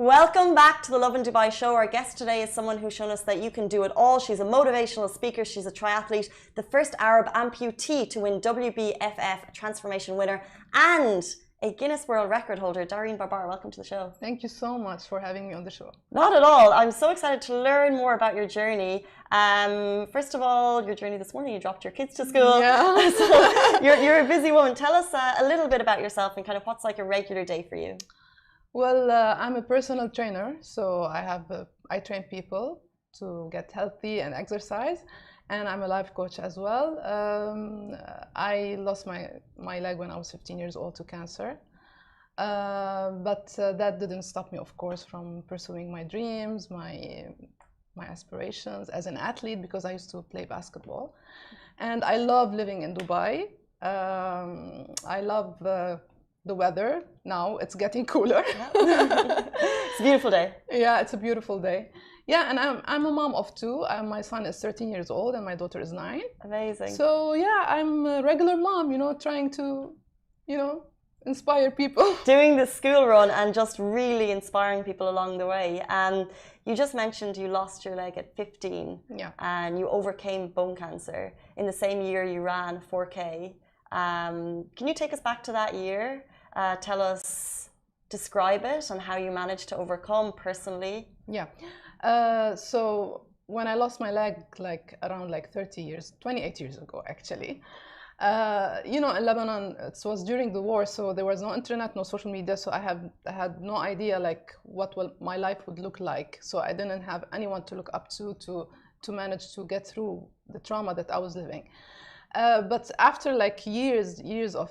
Welcome back to the Lovin Dubai show. Our guest today is someone who's shown us that you can do it all. She's a motivational speaker. She's a triathlete, the first Arab amputee to win WBFF transformation winner, and a Guinness World Record holder. Dareen Barbar, welcome to the show. Thank you so much for having me on the show. Not at all. I'm so excited to learn more about your journey. First of all, your journey this morning, you dropped your kids to school. Yeah. So you're a busy woman. Tell us a little bit about yourself and kind of what's like a regular day for you. Well, I'm a personal trainer, so I train people to get healthy and exercise, and I'm a life coach as well. I lost my leg when I was 15 years old to cancer, but that didn't stop me, of course, from pursuing my dreams, my aspirations as an athlete, because I used to play basketball, and I love living in Dubai. I love the weather. Now it's getting cooler. It's a beautiful day. Yeah, it's a beautiful day. Yeah, and I'm a mom of two. My son is 13 years old and my daughter is 9. Amazing. So yeah, I'm a regular mom, trying to, inspire people. Doing the school run and just really inspiring people along the way. You just mentioned you lost your leg at 15. Yeah. And you overcame bone cancer. In the same year you ran 4K. Can you take us back to that year? Tell us, describe it and how you managed to overcome personally. Yeah. So when I lost my leg, around 28 years ago, actually, in Lebanon, it was during the war, so there was no internet, no social media. So I had no idea what my life would look like. So I didn't have anyone to look up to manage to get through the trauma that I was living. But after years of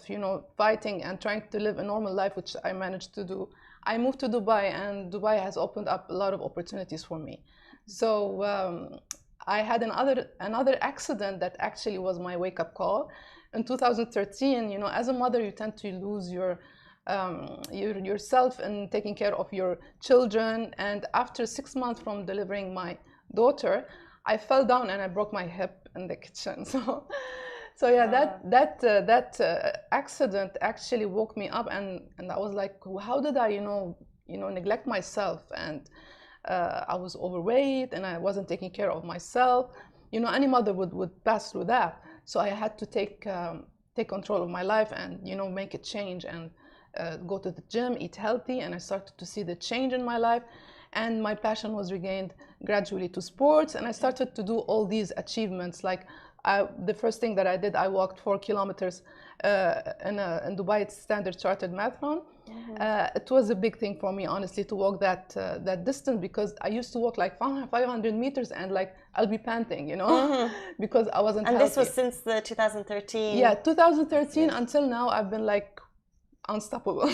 fighting and trying to live a normal life, which I managed to do, I moved to Dubai, and Dubai has opened up a lot of opportunities for me. So I had another accident that actually was my wake-up call. In 2013, as a mother, you tend to lose yourself in taking care of your children. And after 6 months from delivering my daughter, I fell down and I broke my hip in the kitchen. So yeah, that accident actually woke me up, and I was like, how did I neglect myself? And I was overweight and I wasn't taking care of myself. Any mother would pass through that. So I had to take control of my life and make a change and go to the gym, eat healthy, and I started to see the change in my life. And my passion was regained gradually to sports, and I started to do all these achievements. The first thing that I did, I walked 4 kilometers in Dubai Standard Chartered Marathon. Mm-hmm. It was a big thing for me, honestly, to walk that distance, because I used to walk 500 meters and I'll be panting, Mm-hmm. because I wasn't healthy. And this was since the 2013? Yeah, 2013 until now, I've been unstoppable.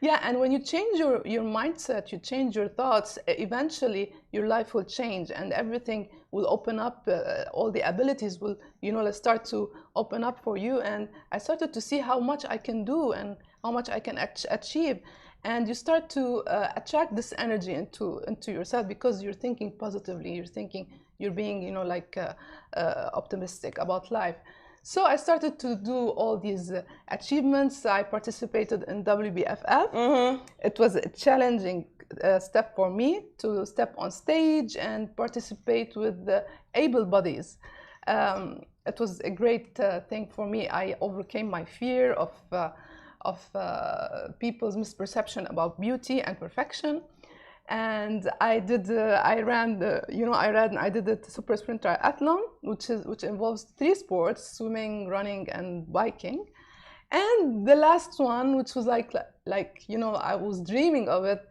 Yeah, and when you change your mindset, you change your thoughts, eventually your life will change and everything will open up. All the abilities will start to open up for you. And I started to see how much I can do and how much I can achieve. And you start to attract this energy into yourself, because you're thinking positively, you're being optimistic about life. So I started to do all these achievements. I participated in WBFF. Mm-hmm. It was a challenging step for me to step on stage and participate with the able bodies. It was a great thing for me. I overcame my fear of people's misperception about beauty and perfection. And I did the super sprint triathlon, which involves 3 sports: swimming, running, and biking. And the last one, which was I was dreaming of it.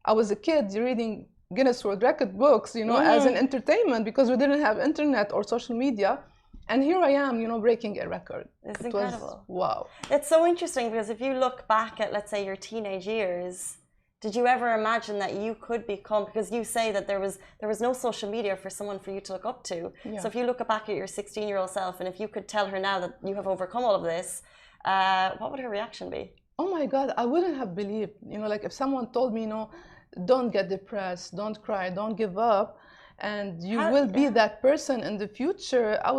I was a kid reading Guinness World Record books, as an entertainment, because we didn't have internet or social media. And here I am, breaking a record. It's incredible. Wow. It's so interesting, because if you look back at, let's say, your teenage years, did you ever imagine that you could become, because you say that there was no social media for someone for you to look up to. Yeah. So if you look back at your 16-year-old self, and if you could tell her now that you have overcome all of this, what would her reaction be? Oh my God, I wouldn't have believed, if someone told me, don't get depressed, don't cry, don't give up, and you will be that person in the future, I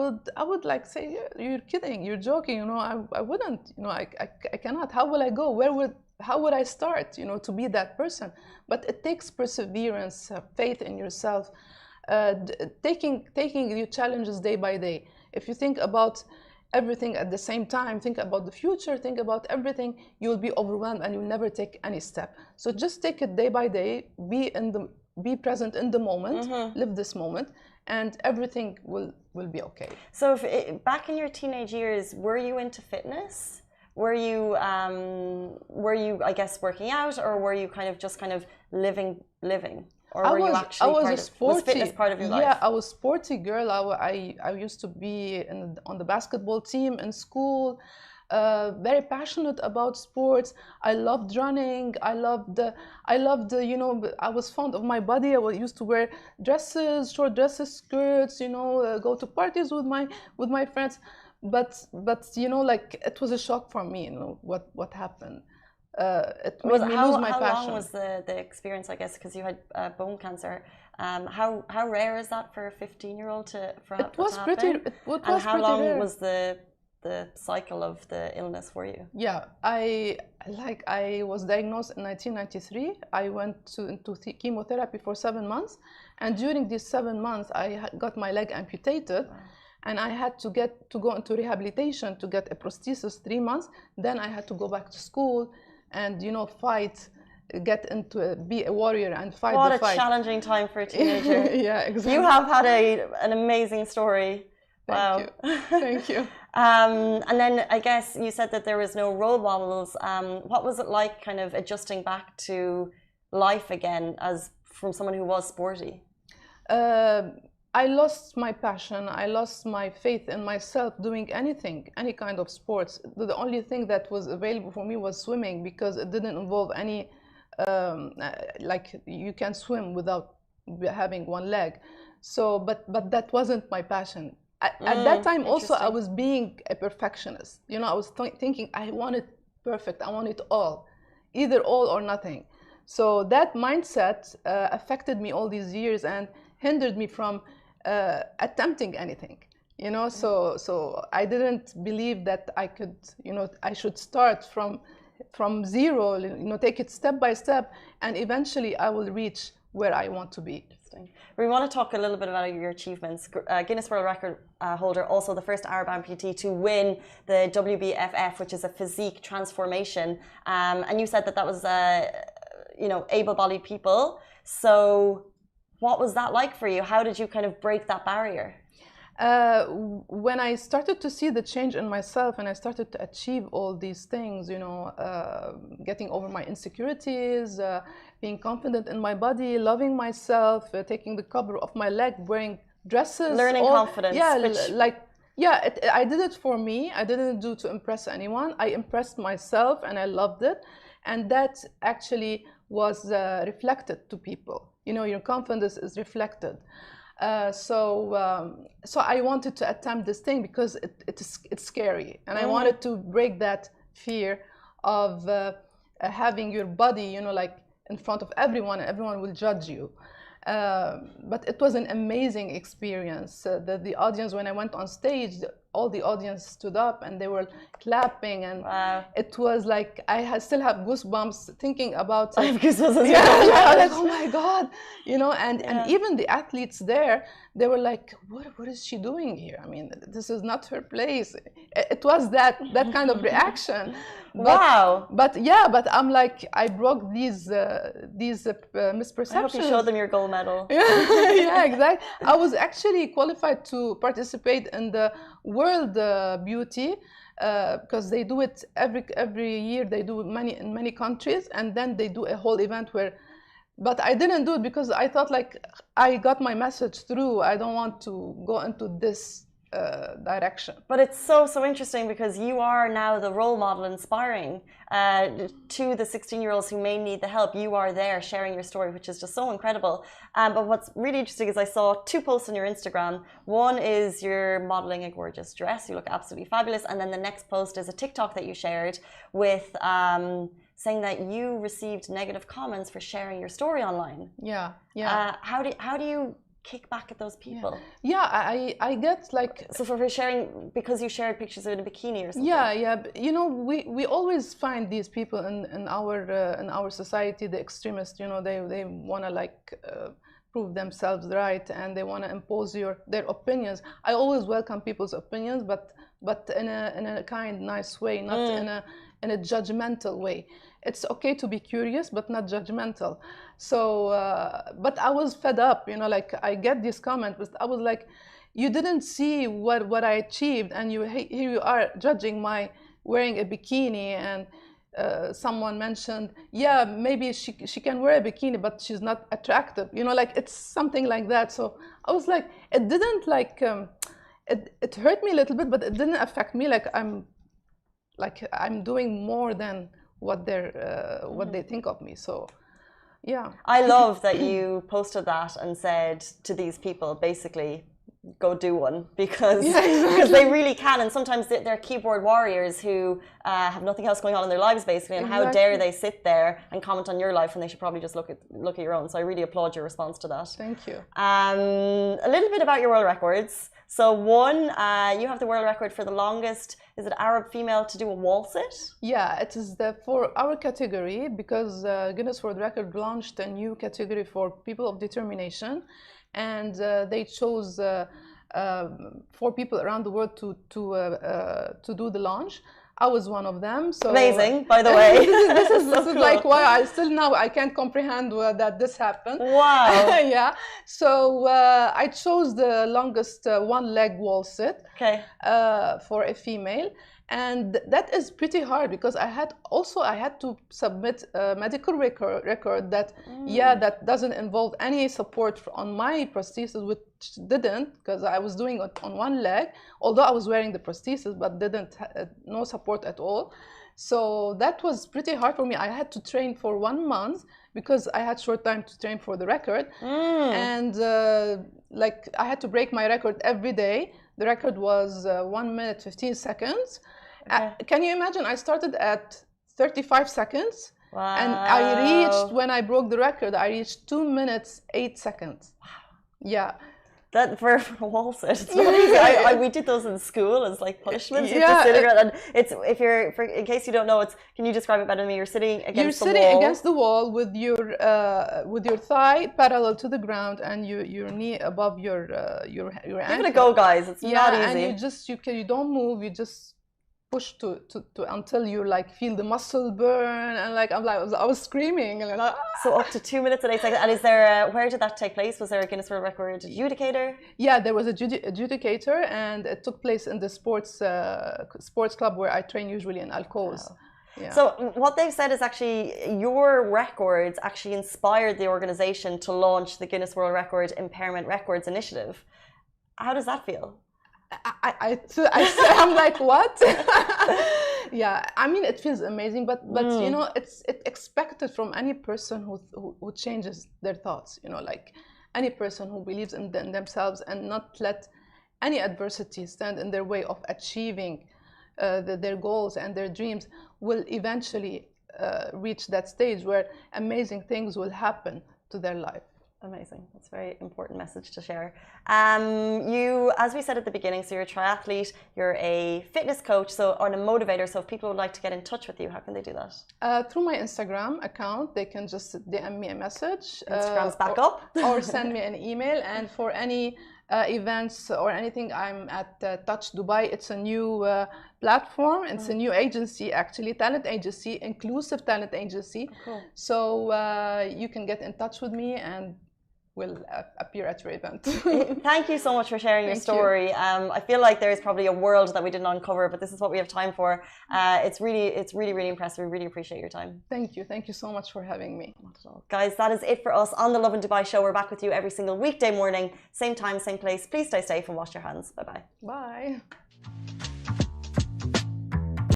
would say, you're kidding, you're joking, I wouldn't, I cannot. How will I go? how would I start, you know, to be that person? But it takes perseverance, faith in yourself, taking your challenges day by day. If you think about everything at the same time, think about the future, think about everything, you'll be overwhelmed and you'll never take any step. So just take it day by day, be present in the moment, live this moment, and everything will be okay. So back in your teenage years, were you into fitness? Were you I guess working out, or were you kind of living? Or were you actually was fitness part of your life? Yeah, I was sporty girl. I used to be on the basketball team in school. Very passionate about sports. I loved running. I loved you know, I was fond of my body. I used to wear dresses, short dresses, skirts, you know, go to parties with my friends. But you know, like, it was a shock for me, you know, what happened. It made me lose my passion. How long was the experience, I guess, because you had bone cancer? How rare is that for a 15-year-old to happen? And how long was the cycle of the illness for you? Yeah, I was diagnosed in 1993. I went into chemotherapy for 7 months, and during these 7 months, I got my leg amputated. Wow. And I had to go into rehabilitation to get a prosthesis 3 months. Then I had to go back to school and, you know, be a warrior and fight the fight. What a challenging time for a teenager. Yeah, exactly. You have had an amazing story. Wow. Thank you. Thank you. And then I guess you said that there was no role models. What was it like kind of adjusting back to life again as from someone who was sporty? I lost my passion. I lost my faith in myself doing anything, any kind of sports. The only thing that was available for me was swimming, because it didn't involve any, like, you can swim without having one leg. So, but that wasn't my passion. At that time also, I was being a perfectionist. You know, I was thinking I want it perfect. I want it all, either all or nothing. So that mindset affected me all these years and hindered me from attempting anything, you know. So I didn't believe that I could, you know, I should start from zero, you know, take it step by step, and eventually I will reach where I want to be. We want to talk a little bit about your achievements. Guinness World Record holder, also the first Arab amputee to win the WBFF, which is a physique transformation, and you said that was you know, able-bodied people. So what was that like for you? How did you kind of break that barrier? When I started to see the change in myself and I started to achieve all these things, you know, getting over my insecurities, being confident in my body, loving myself, taking the cover off my leg, wearing dresses. Learning confidence. Yeah, I did it for me. I didn't do it to impress anyone. I impressed myself and I loved it. And that actually was reflected to people. You know, your confidence is reflected. So I wanted to attempt this thing because it's scary, and I wanted to break that fear of having your body, you know, like in front of everyone, and everyone will judge you. But it was an amazing experience. The audience, when I went on stage, all the audience stood up and they were clapping, and it was like I still have goosebumps thinking about it. I have goosebumps as well. Yeah, like, oh my God, you know. And even the athletes there, they were like, what is she doing here? I mean, this is not her place. It was that kind of reaction. Wow. But I'm like, I broke these misperceptions. I hope you showed them your gold medal. Yeah, exactly. I was actually qualified to participate in the World Beauty because they do it every year. They do in many countries, and then they do a whole event where. But I didn't do it because I thought, like, I got my message through. I don't want to go into this direction. But it's so interesting because you are now the role model, inspiring to the 16-year-olds who may need the help. You are there sharing your story, which is just so incredible. But what's really interesting is I saw 2 posts on your Instagram. One is you're modeling a gorgeous dress. You look absolutely fabulous. And then the next post is a TikTok that you shared with saying that you received negative comments for sharing your story online. Yeah. How do you kick back at those people? Yeah, I get like... So for sharing, because you shared pictures in a bikini or something? Yeah. You know, we always find these people in our society, the extremists, you know, they want to like prove themselves right, and they want to impose their opinions. I always welcome people's opinions, but in a kind, nice way, not in a judgmental way. It's okay to be curious, but not judgmental. So, but I was fed up, you know, like I get this comment, but I was like, you didn't see what I achieved, and here you are judging my wearing a bikini. And someone mentioned, yeah, maybe she can wear a bikini, but she's not attractive, you know, like it's something like that. So I was like, it didn't like it hurt me a little bit, but it didn't affect me. Like I'm doing more than what they think of me. So yeah, I love that you posted that and said to these people, basically, go do one, because because they really can. And sometimes they're keyboard warriors who have nothing else going on in their lives, basically, and how dare they sit there and comment on your life when they should probably just look at your own. So I really applaud your response to that. Thank you. A little bit about your world records. So one, you have the world record for the longest, is it Arab female to do a wall sit? Yeah, it is for our category, because Guinness World Record launched a new category for people of determination, and they chose 4 people around the world to do the launch. I was one of them. So amazing, by the way. this is cool. Like why I can't comprehend that this happened. Wow. Yeah. So I chose the longest one-leg wall sit. Okay. For a female. And that is pretty hard, because I had to submit a medical record that that doesn't involve any support on my prosthesis, which didn't, because I was doing it on one leg, although I was wearing the prosthesis, but didn't no support at all. So that was pretty hard for me. I had to train for 1 month because I had short time to train for the record, and like I had to break my record every day. The record was 1 minute 15 seconds. Okay. Can you imagine? I started at 35 seconds. Wow. And I reached, when I broke the record, I reached 2 minutes 8 seconds. Wow. Yeah. That for a wall sit, it's not easy. We did those in school as like punishments. Yeah. And it's in case you don't know, can you describe it better to me? You're sitting against the wall. You're sitting against the wall with your thigh parallel to the ground, and your knee above your ankle. Give it a go, guys. It's not easy. And you don't move. You just push to until you like feel the muscle burn, and like I was screaming, and like, So up to 2 minutes and 8 seconds. And is there where did that take place? Was there a Guinness World Record adjudicator? Yeah, there was a adjudicator, and it took place in the sports club where I train usually in Alcoz. Wow. Yeah. So what they've said is actually your records actually inspired the organization to launch the Guinness World Record Impairment Records Initiative. How does that feel? I'm like, what? Yeah, I mean, it feels amazing, but you know, it's expected from any person who changes their thoughts, you know, like any person who believes in themselves and not let any adversity stand in their way of achieving their goals and their dreams, will eventually reach that stage where amazing things will happen to their life. Amazing. That's a very important message to share. You, as we said at the beginning, so you're a triathlete, you're a fitness coach, or a motivator. So if people would like to get in touch with you, how can they do that? Through my Instagram account, they can just DM me a message. Instagram's back up. Or send me an email. And for any events or anything, I'm at Touch Dubai. It's a new platform. It's a new agency, actually, talent agency, inclusive talent agency. Oh, cool. So you can get in touch with me and will appear at your event. Thank you so much for sharing your story. I feel like there is probably a world that we didn't uncover, but this is what we have time for. It's really impressive. We really appreciate your time. Thank you so much for having me. Not at all. Guys, that is it for us on the Lovin Dubai show. We're back with you every single weekday morning, same time, same place. Please stay safe and wash your hands. Bye-bye. Bye.